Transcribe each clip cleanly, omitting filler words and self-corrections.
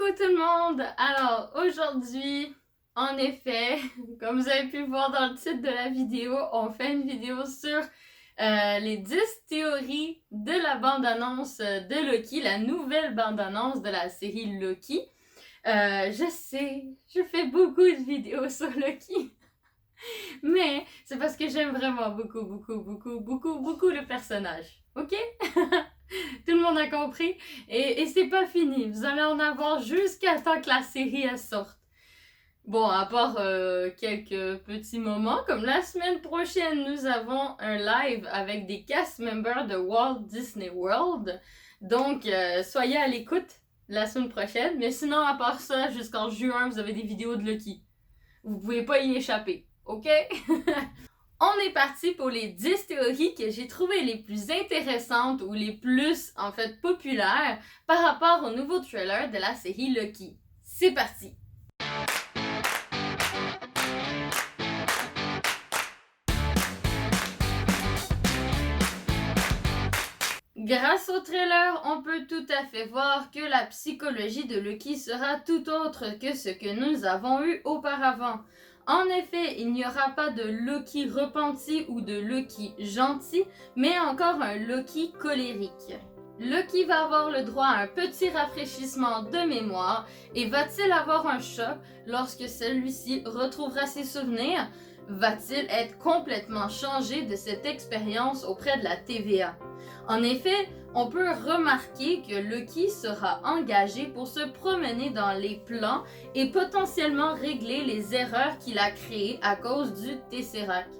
Coucou tout le monde! Alors aujourd'hui, en effet, comme vous avez pu voir dans le titre de la vidéo, on fait une vidéo sur les 10 théories de la bande-annonce de Loki, la nouvelle bande-annonce de la série Loki. Je sais, je fais beaucoup de vidéos sur Loki, mais c'est parce que j'aime vraiment beaucoup le personnage, ok? Tout le monde a compris. Et c'est pas fini. Vous allez en avoir jusqu'à temps que la série elle sorte. Bon, à part quelques petits moments, comme la semaine prochaine, nous avons un live avec des cast members de Walt Disney World. Donc, soyez à l'écoute la semaine prochaine. Mais sinon, à part ça, jusqu'en juin, vous avez des vidéos de Loki. Vous pouvez pas y échapper, ok? On est parti pour les 10 théories que j'ai trouvées les plus intéressantes ou les plus, en fait, populaires par rapport au nouveau trailer de la série Loki. C'est parti! Grâce au trailer, on peut tout à fait voir que la psychologie de Loki sera tout autre que ce que nous avons eu auparavant. En effet, il n'y aura pas de Loki repenti ou de Loki gentil, mais encore un Loki colérique. Loki va avoir le droit à un petit rafraîchissement de mémoire et va-t-il avoir un choc lorsque celui-ci retrouvera ses souvenirs? Va-t-il être complètement changé de cette expérience auprès de la TVA? En effet, on peut remarquer que Loki sera engagé pour se promener dans les plans et potentiellement régler les erreurs qu'il a créées à cause du Tesseract.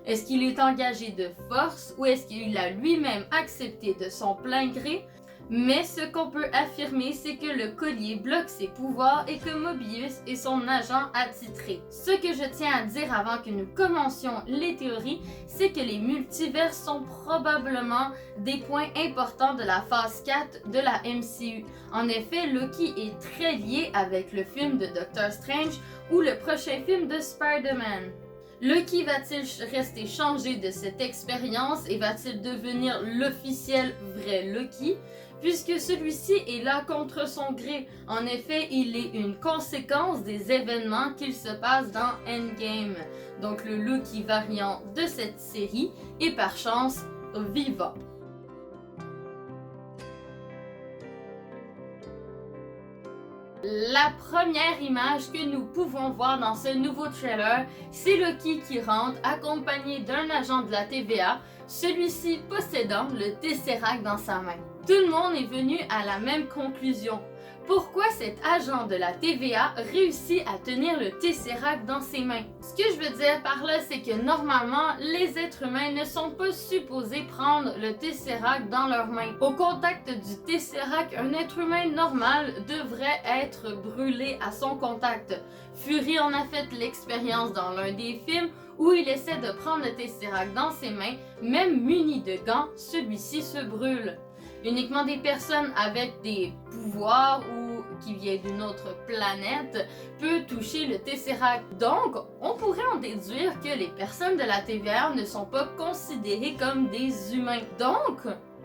Est-ce qu'il est engagé de force ou est-ce qu'il a lui-même accepté de son plein gré? Mais ce qu'on peut affirmer, c'est que le collier bloque ses pouvoirs et que Mobius est son agent attitré. Ce que je tiens à dire avant que nous commencions les théories, c'est que les multivers sont probablement des points importants de la phase 4 de la MCU. En effet, Loki est très lié avec le film de Doctor Strange ou le prochain film de Spider-Man. Loki va-t-il rester changé de cette expérience et va-t-il devenir l'officiel vrai Loki? Puisque celui-ci est là contre son gré. En effet, il est une conséquence des événements qu'il se passe dans Endgame. Donc le Loki variant de cette série est par chance vivant. La première image que nous pouvons voir dans ce nouveau trailer, c'est Loki qui rentre accompagné d'un agent de la TVA, celui-ci possédant le Tesseract dans sa main. Tout le monde est venu à la même conclusion. Pourquoi cet agent de la TVA réussit à tenir le Tesseract dans ses mains? Ce que je veux dire par là, c'est que normalement, les êtres humains ne sont pas supposés prendre le Tesseract dans leurs mains. Au contact du Tesseract, un être humain normal devrait être brûlé à son contact. Fury en a fait l'expérience dans l'un des films où il essaie de prendre le Tesseract dans ses mains, même muni de gants, celui-ci se brûle. Uniquement des personnes avec des pouvoirs ou qui viennent d'une autre planète peuvent toucher le Tesseract. Donc, on pourrait en déduire que les personnes de la TVA ne sont pas considérées comme des humains. Donc,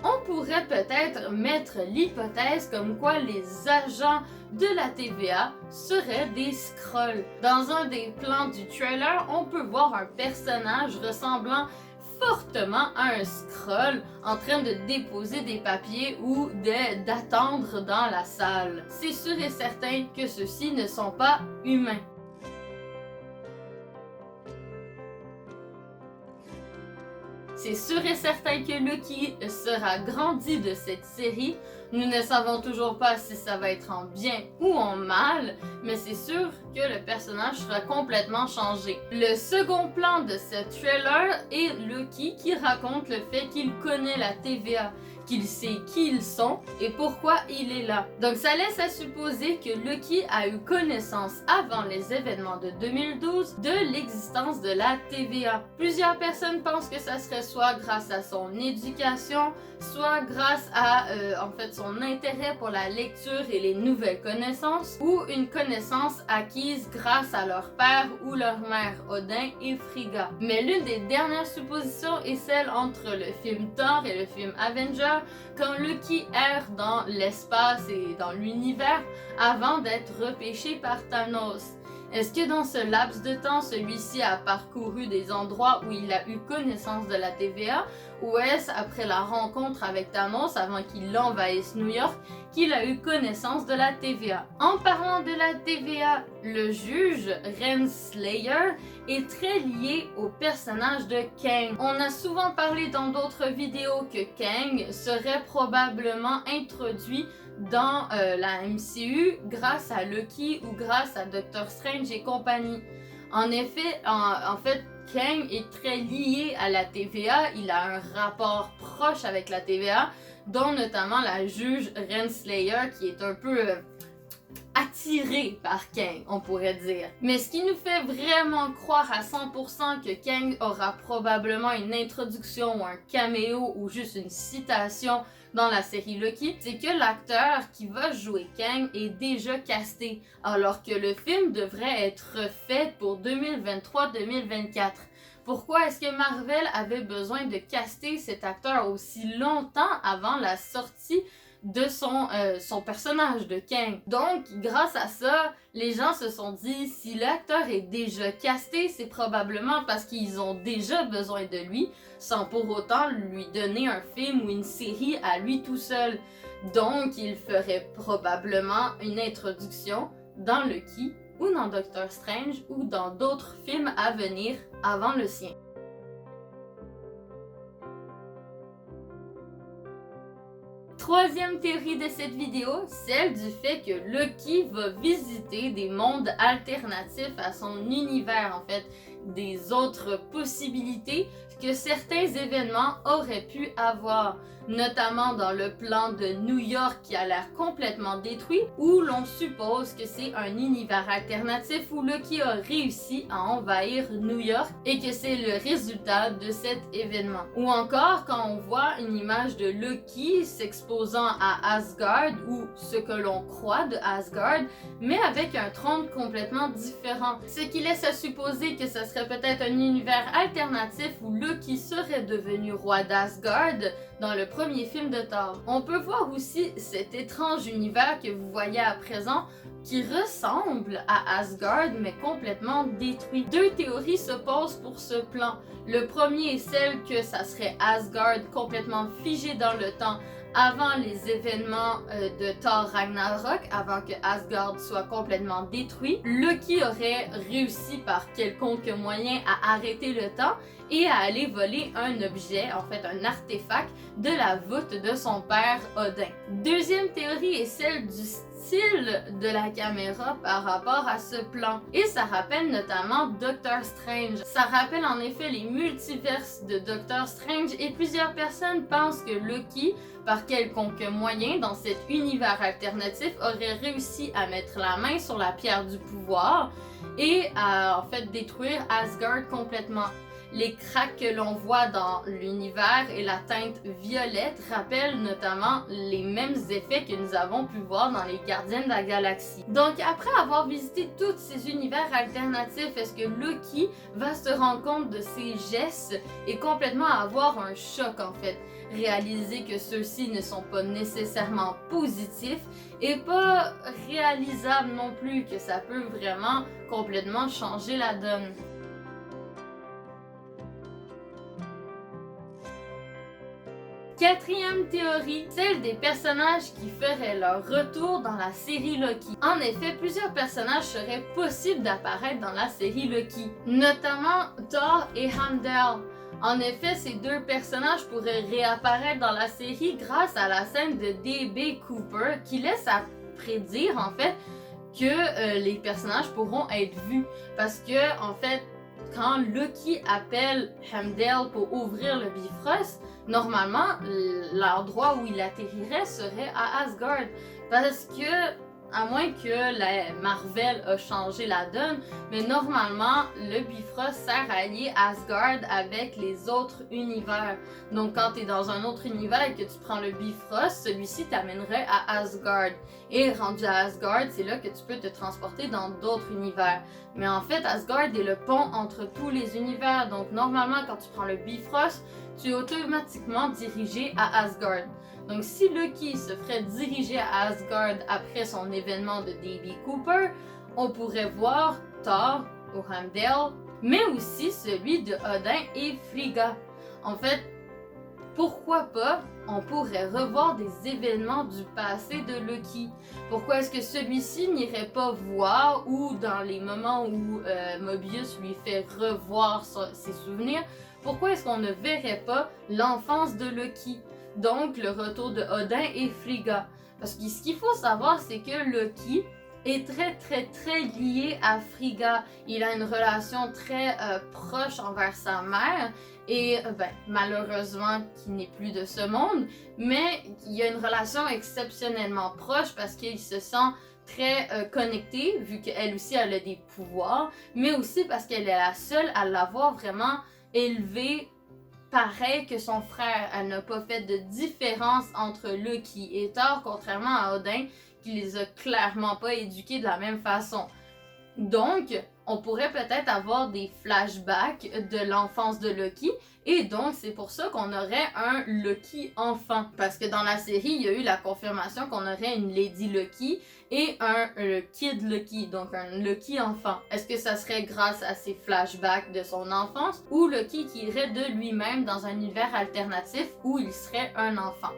on pourrait peut-être mettre l'hypothèse comme quoi les agents de la TVA seraient des Skrulls. Dans un des plans du trailer, on peut voir un personnage ressemblant fortement à un Skrull en train de déposer des papiers ou d'attendre dans la salle. C'est sûr et certain que ceux-ci ne sont pas humains. C'est sûr et certain que Loki sera grandi de cette série. Nous ne savons toujours pas si ça va être en bien ou en mal, mais c'est sûr que le personnage sera complètement changé. Le second plan de ce trailer est Loki qui raconte le fait qu'il connaît la TVA, qu'il sait qui ils sont et pourquoi il est là. Donc ça laisse à supposer que Loki a eu connaissance avant les événements de 2012 de l'existence de la TVA. Plusieurs personnes pensent que ça serait soit grâce à son éducation, soit grâce à en fait son intérêt pour la lecture et les nouvelles connaissances, ou une connaissance acquise grâce à leur père ou leur mère, Odin et Frigga. Mais l'une des dernières suppositions est celle entre le film Thor et le film Avengers, TVA quand Loki erre dans l'espace et dans l'univers avant d'être repêché par Thanos. Est-ce que dans ce laps de temps, celui-ci a parcouru des endroits où il a eu connaissance de la TVA, ou est-ce après la rencontre avec Thanos, avant qu'il envahisse New York, qu'il a eu connaissance de la TVA? En parlant de la TVA, le juge Renslayer est très lié au personnage de Kang. On a souvent parlé dans d'autres vidéos que Kang serait probablement introduit dans la MCU grâce à Loki ou grâce à Doctor Strange et compagnie. En effet, en fait, Kang est très lié à la TVA, il a un rapport proche avec la TVA, dont notamment la juge Renslayer qui est un peu attirée par Kang, on pourrait dire. Mais ce qui nous fait vraiment croire à 100% que Kang aura probablement une introduction ou un caméo ou juste une citation dans la série Loki, c'est que l'acteur qui va jouer Kang est déjà casté, alors que le film devrait être fait pour 2023-2024. Pourquoi est-ce que Marvel avait besoin de caster cet acteur aussi longtemps avant la sortie de son personnage de Kang? Donc, grâce à ça, les gens se sont dit, si l'acteur est déjà casté, c'est probablement parce qu'ils ont déjà besoin de lui, sans pour autant lui donner un film ou une série à lui tout seul. Donc, il ferait probablement une introduction dans Loki, ou dans Doctor Strange, ou dans d'autres films à venir avant le sien. Troisième théorie de cette vidéo, celle du fait que Loki va visiter des mondes alternatifs à son univers, en fait, des autres possibilités que certains événements auraient pu avoir, notamment dans le plan de New York qui a l'air complètement détruit, où l'on suppose que c'est un univers alternatif où Loki a réussi à envahir New York et que c'est le résultat de cet événement. Ou encore quand on voit une image de Loki s'exposant à Asgard, ou ce que l'on croit de Asgard, mais avec un trône complètement différent. Ce qui laisse à supposer que ce serait peut-être un univers alternatif où Loki serait devenu roi d'Asgard dans le premier film de Thor. On peut voir aussi cet étrange univers que vous voyez à présent qui ressemble à Asgard mais complètement détruit. Deux théories s'opposent pour ce plan. Le premier est celle que ça serait Asgard complètement figé dans le temps avant les événements de Thor Ragnarok, avant que Asgard soit complètement détruit. Loki aurait réussi par quelconque moyen à arrêter le temps et à aller voler un objet, en fait un artefact, de la voûte de son père Odin. Deuxième théorie est celle du style de la caméra par rapport à ce plan. Et ça rappelle notamment Doctor Strange. Ça rappelle en effet les multiverses de Doctor Strange et plusieurs personnes pensent que Loki, par quelconque moyen dans cet univers alternatif, aurait réussi à mettre la main sur la pierre du pouvoir et à en fait détruire Asgard complètement. Les cracks que l'on voit dans l'univers et la teinte violette rappellent notamment les mêmes effets que nous avons pu voir dans les Gardiens de la Galaxie. Donc après avoir visité tous ces univers alternatifs, est-ce que Loki va se rendre compte de ses gestes et complètement avoir un choc en fait? Réaliser que ceux-ci ne sont pas nécessairement positifs et pas réalisables non plus, que ça peut vraiment complètement changer la donne. Quatrième théorie, celle des personnages qui feraient leur retour dans la série Loki. En effet, plusieurs personnages seraient possibles d'apparaître dans la série Loki, notamment Thor et Heimdall. En effet, ces deux personnages pourraient réapparaître dans la série grâce à la scène de D.B. Cooper qui laisse à prédire en fait que les personnages pourront être vus parce que en fait quand Loki appelle Heimdall pour ouvrir le Bifrost, normalement l'endroit où il atterrirait serait à Asgard parce que à moins que la Marvel a changé la donne, mais normalement, le Bifrost sert à lier Asgard avec les autres univers. Donc quand tu es dans un autre univers et que tu prends le Bifrost, celui-ci t'amènerait à Asgard. Et rendu à Asgard, c'est là que tu peux te transporter dans d'autres univers. Mais en fait, Asgard est le pont entre tous les univers. Donc normalement, quand tu prends le Bifrost, tu es automatiquement dirigé à Asgard. Donc si Loki se ferait diriger à Asgard après son événement de D.B. Cooper, on pourrait voir Thor ou Heimdall, mais aussi celui de Odin et Frigga. En fait, pourquoi pas, on pourrait revoir des événements du passé de Loki. Pourquoi est-ce que celui-ci n'irait pas voir, ou dans les moments où Mobius lui fait revoir ses souvenirs, pourquoi est-ce qu'on ne verrait pas l'enfance de Loki? Donc le retour de Odin et Frigga. Parce que ce qu'il faut savoir, c'est que Loki est très lié à Frigga. Il a une relation très proche envers sa mère et malheureusement qui n'est plus de ce monde, mais il y a une relation exceptionnellement proche parce qu'il se sent très connecté vu qu'elle aussi elle a des pouvoirs, mais aussi parce qu'elle est la seule à l'avoir vraiment élevé pareil que son frère. Elle n'a pas fait de différence entre Loki et Thor, contrairement à Odin qui les a clairement pas éduqués de la même façon. Donc, on pourrait peut-être avoir des flashbacks de l'enfance de Loki, et donc c'est pour ça qu'on aurait un Loki enfant. Parce que dans la série, il y a eu la confirmation qu'on aurait une Lady Loki et un Kid Loki, donc un Loki enfant. Est-ce que ça serait grâce à ces flashbacks de son enfance, ou Loki qui irait de lui-même dans un univers alternatif où il serait un enfant?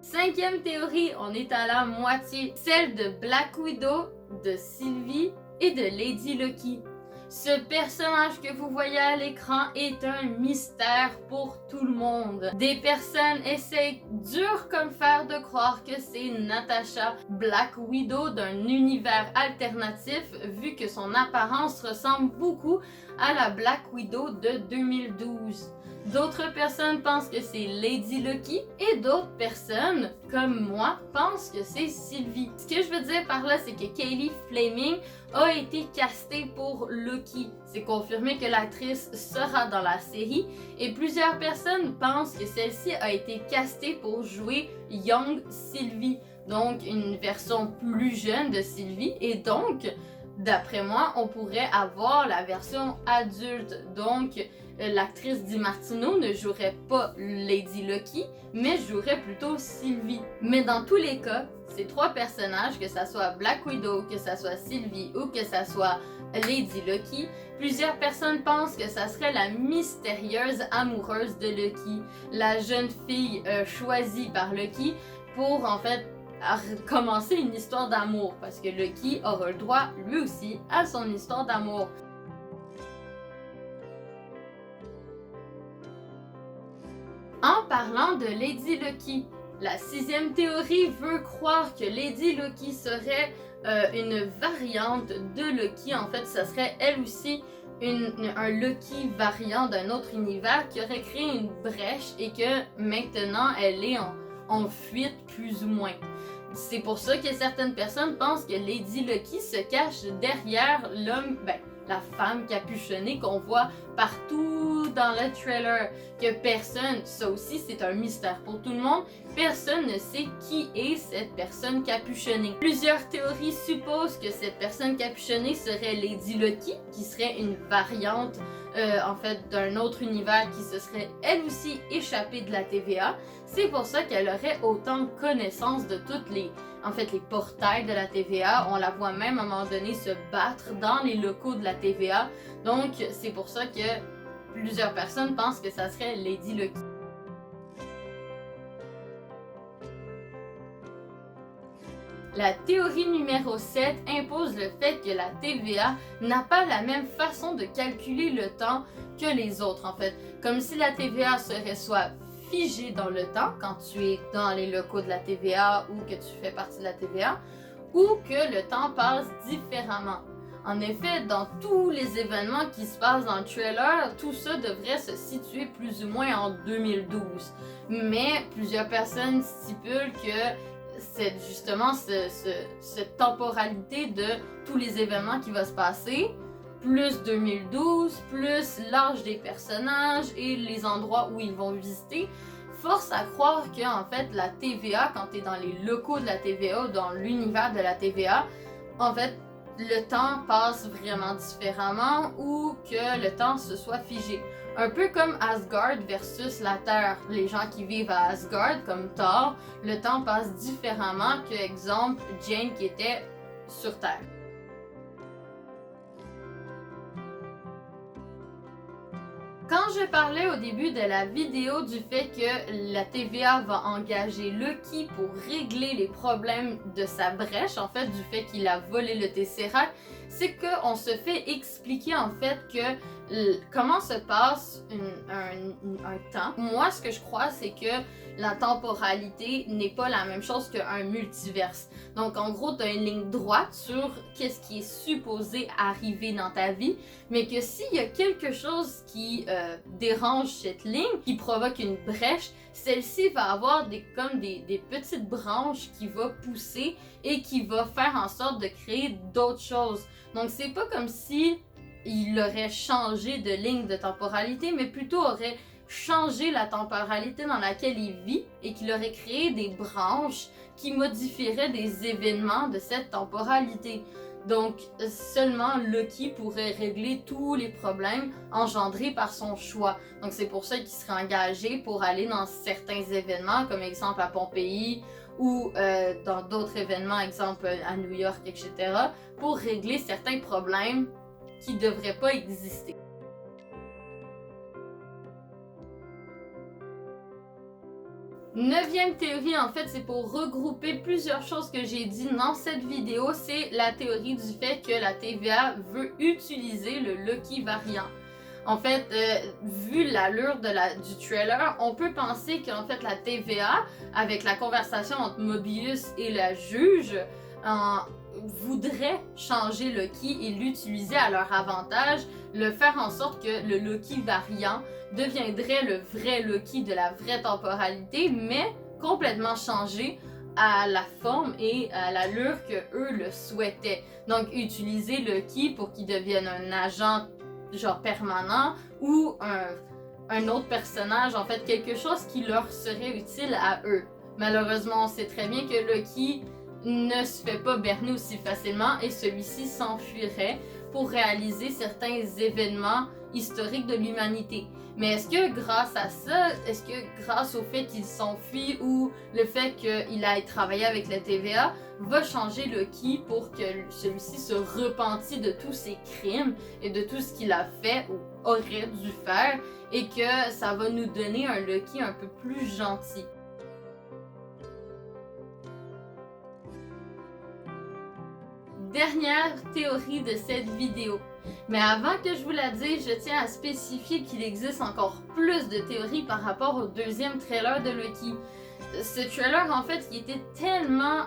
Cinquième théorie, on est à la moitié, celle de Black Widow, de Sylvie et de Lady Loki. Ce personnage que vous voyez à l'écran est un mystère pour tout le monde. Des personnes essayent dur comme fer de croire que c'est Natasha, Black Widow d'un univers alternatif, vu que son apparence ressemble beaucoup à la Black Widow de 2012. D'autres personnes pensent que c'est Lady Loki et d'autres personnes, comme moi, pensent que c'est Sylvie. Ce que je veux dire par là, c'est que Kaylee Fleming a été castée pour Loki. C'est confirmé que l'actrice sera dans la série et plusieurs personnes pensent que celle-ci a été castée pour jouer Young Sylvie, donc une version plus jeune de Sylvie, et donc, d'après moi, on pourrait avoir la version adulte. Donc, l'actrice Di Martino ne jouerait pas Lady Loki, mais jouerait plutôt Sylvie. Mais dans tous les cas, ces trois personnages, que ça soit Black Widow, que ça soit Sylvie ou que ça soit Lady Loki, plusieurs personnes pensent que ça serait la mystérieuse amoureuse de Loki, la jeune fille choisie par Loki pour en fait commencer une histoire d'amour, parce que Loki aura le droit lui aussi à son histoire d'amour. En parlant de Lady Loki, la sixième théorie veut croire que Lady Loki serait une variante de Loki. En fait, ça serait elle aussi un Loki variant d'un autre univers qui aurait créé une brèche et que maintenant elle est en fuite plus ou moins. C'est pour ça que certaines personnes pensent que Lady Loki se cache derrière la femme capuchonnée qu'on voit partout dans le trailer, que personne, ça aussi c'est un mystère pour tout le monde, personne ne sait qui est cette personne capuchonnée. Plusieurs théories supposent que cette personne capuchonnée serait Lady Loki, qui serait une variante en fait d'un autre univers qui se serait elle aussi échappée de la TVA. C'est pour ça qu'elle aurait autant connaissance de toutes les portails de la TVA. On la voit même à un moment donné se battre dans les locaux de la TVA. Donc c'est pour ça que plusieurs personnes pensent que ça serait Lady Loki. La théorie numéro 7 impose le fait que la TVA n'a pas la même façon de calculer le temps que les autres en fait. Comme si la TVA serait soit figée dans le temps quand tu es dans les locaux de la TVA ou que tu fais partie de la TVA, ou que le temps passe différemment. En effet, dans tous les événements qui se passent dans le trailer, tout ça devrait se situer plus ou moins en 2012. Mais plusieurs personnes stipulent que c'est justement cette temporalité de tous les événements qui vont se passer, plus 2012, plus l'âge des personnages et les endroits où ils vont visiter, force à croire que en fait la TVA, quand tu es dans les locaux de la TVA ou dans l'univers de la TVA, en fait le temps passe vraiment différemment ou que le temps se soit figé. Un peu comme Asgard versus la Terre. Les gens qui vivent à Asgard, comme Thor, le temps passe différemment que, exemple, Jane qui était sur Terre. Quand je parlais au début de la vidéo du fait que la TVA va engager Loki pour régler les problèmes de sa brèche, en fait, du fait qu'il a volé le Tesseract, c'est qu'on se fait expliquer en fait que comment se passe un temps. Moi, ce que je crois, c'est que la temporalité n'est pas la même chose qu'un multiverse. Donc, en gros, tu as une ligne droite sur qu'est-ce qui est supposé arriver dans ta vie, mais que s'il y a quelque chose qui dérange cette ligne, qui provoque une brèche, celle-ci va avoir comme des petites branches qui vont pousser et qui va faire en sorte de créer d'autres choses. Donc, c'est pas comme si il aurait changé de ligne de temporalité, mais plutôt aurait changé la temporalité dans laquelle il vit et qu'il aurait créé des branches qui modifieraient des événements de cette temporalité. Donc, seulement Loki pourrait régler tous les problèmes engendrés par son choix. Donc, c'est pour ça qu'il serait engagé pour aller dans certains événements, comme exemple à Pompéi ou dans d'autres événements, exemple à New York, etc., pour régler certains problèmes qui ne devraient pas exister. Neuvième théorie, en fait, c'est pour regrouper plusieurs choses que j'ai dit dans cette vidéo. C'est la théorie du fait que la TVA veut utiliser le Loki variant. En fait, vu l'allure du trailer, on peut penser qu'en fait la TVA, avec la conversation entre Mobius et la juge, voudrait changer Loki et l'utiliser à leur avantage, le faire en sorte que le Loki variant deviendrait le vrai Loki de la vraie temporalité, mais complètement changé à la forme et à l'allure que eux le souhaitaient. Donc utiliser Loki pour qu'il devienne un agent genre permanent ou un autre personnage, en fait quelque chose qui leur serait utile à eux. Malheureusement, on sait très bien que Loki ne se fait pas berner aussi facilement et celui-ci s'enfuirait pour réaliser certains événements historiques de l'humanité. Mais est-ce que grâce à ça, est-ce que grâce au fait qu'il s'enfuit ou le fait qu'il aille travailler avec la TVA va changer Loki pour que celui-ci se repentit de tous ses crimes et de tout ce qu'il a fait ou aurait dû faire et que ça va nous donner un Loki un peu plus gentil? Dernière théorie de cette vidéo. Mais avant que je vous la dise, je tiens à spécifier qu'il existe encore plus de théories par rapport au deuxième trailer de Loki. Ce trailer, en fait, il était tellement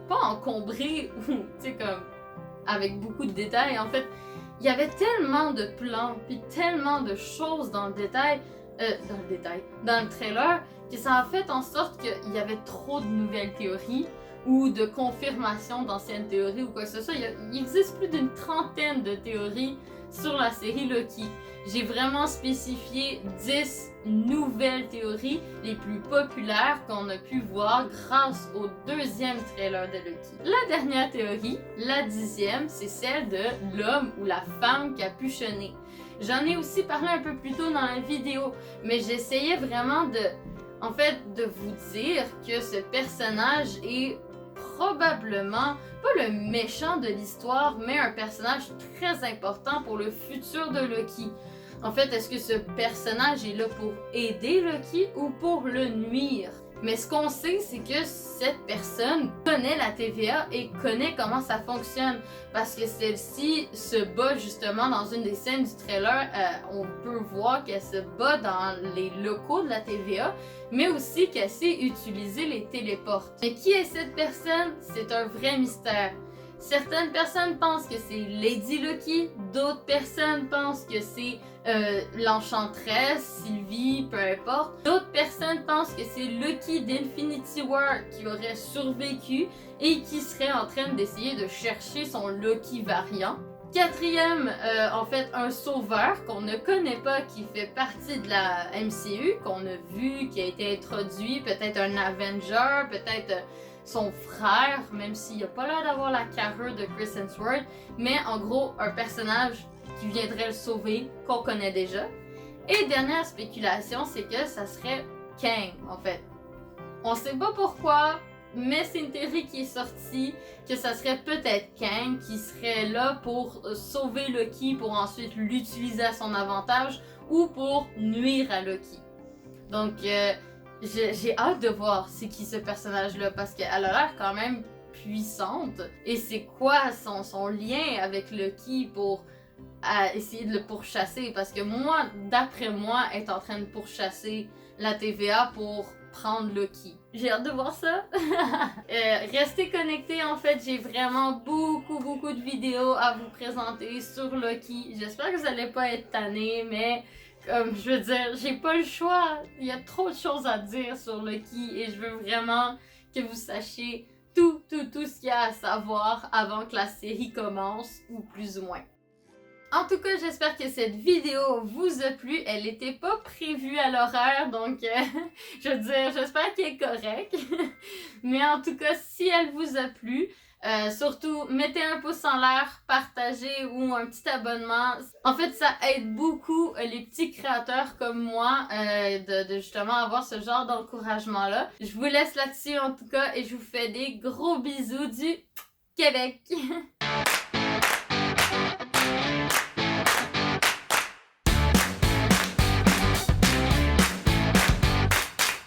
pas encombré ou, tu sais, comme avec beaucoup de détails. En fait, il y avait tellement de plans puis tellement de choses dans le trailer, que ça a fait en sorte qu'il y avait trop de nouvelles théories ou de confirmation d'anciennes théories ou quoi que ce soit. Il existe plus d'une trentaine de théories sur la série Loki. J'ai vraiment spécifié 10 nouvelles théories les plus populaires qu'on a pu voir grâce au deuxième trailer de Loki. La dernière théorie, la 10e, c'est celle de l'homme ou la femme capuchonnée. J'en ai aussi parlé un peu plus tôt dans la vidéo, mais j'essayais vraiment de vous dire que ce personnage est probablement pas le méchant de l'histoire, mais un personnage très important pour le futur de Loki. En fait, est-ce que ce personnage est là pour aider Loki ou pour le nuire? Mais ce qu'on sait, c'est que cette personne connaît la TVA et connaît comment ça fonctionne. Parce que celle-ci se bat justement dans une des scènes du trailer. On peut voir qu'elle se bat dans les locaux de la TVA, mais aussi qu'elle sait utiliser les téléportes. Mais qui est cette personne? C'est un vrai mystère. Certaines personnes pensent que c'est Lady Loki, d'autres personnes pensent que c'est l'Enchantress, Sylvie, peu importe. D'autres personnes pensent que c'est Loki d'Infinity War qui aurait survécu et qui serait en train d'essayer de chercher son Loki variant. Quatrième, en fait, un sauveur qu'on ne connaît pas, qui fait partie de la MCU, qu'on a vu, qui a été introduit, peut-être un Avenger, peut-être son frère, même s'il n'a pas l'air d'avoir la carrure de Chris Hemsworth, mais en gros, un personnage qui viendrait le sauver, qu'on connaît déjà. Et dernière spéculation, c'est que ça serait Kang, en fait. On sait pas pourquoi, mais c'est une théorie qui est sortie, que ça serait peut-être Kang qui serait là pour sauver Loki, pour ensuite l'utiliser à son avantage, ou pour nuire à Loki. Donc, j'ai hâte de voir c'est qui ce personnage-là, parce qu'elle a l'air quand même puissante. Et c'est quoi son lien avec Loki pour essayer de le pourchasser? Parce que moi, d'après moi, elle est en train de pourchasser la TVA pour prendre Loki. J'ai hâte de voir ça. Restez connectés, en fait, j'ai vraiment beaucoup de vidéos à vous présenter sur Loki. J'espère que vous allez pas être tannés, mais comme je veux dire, j'ai pas le choix. Il y a trop de choses à dire sur Loki et je veux vraiment que vous sachiez tout ce qu'il y a à savoir avant que la série commence, ou plus ou moins. En tout cas, j'espère que cette vidéo vous a plu. Elle n'était pas prévue à l'horaire, donc je veux dire, j'espère qu'elle est correcte. Mais en tout cas, si elle vous a plu, surtout, mettez un pouce en l'air, partagez ou un petit abonnement. En fait, ça aide beaucoup les petits créateurs comme moi de justement avoir ce genre d'encouragement-là. Je vous laisse là-dessus en tout cas et je vous fais des gros bisous du Québec.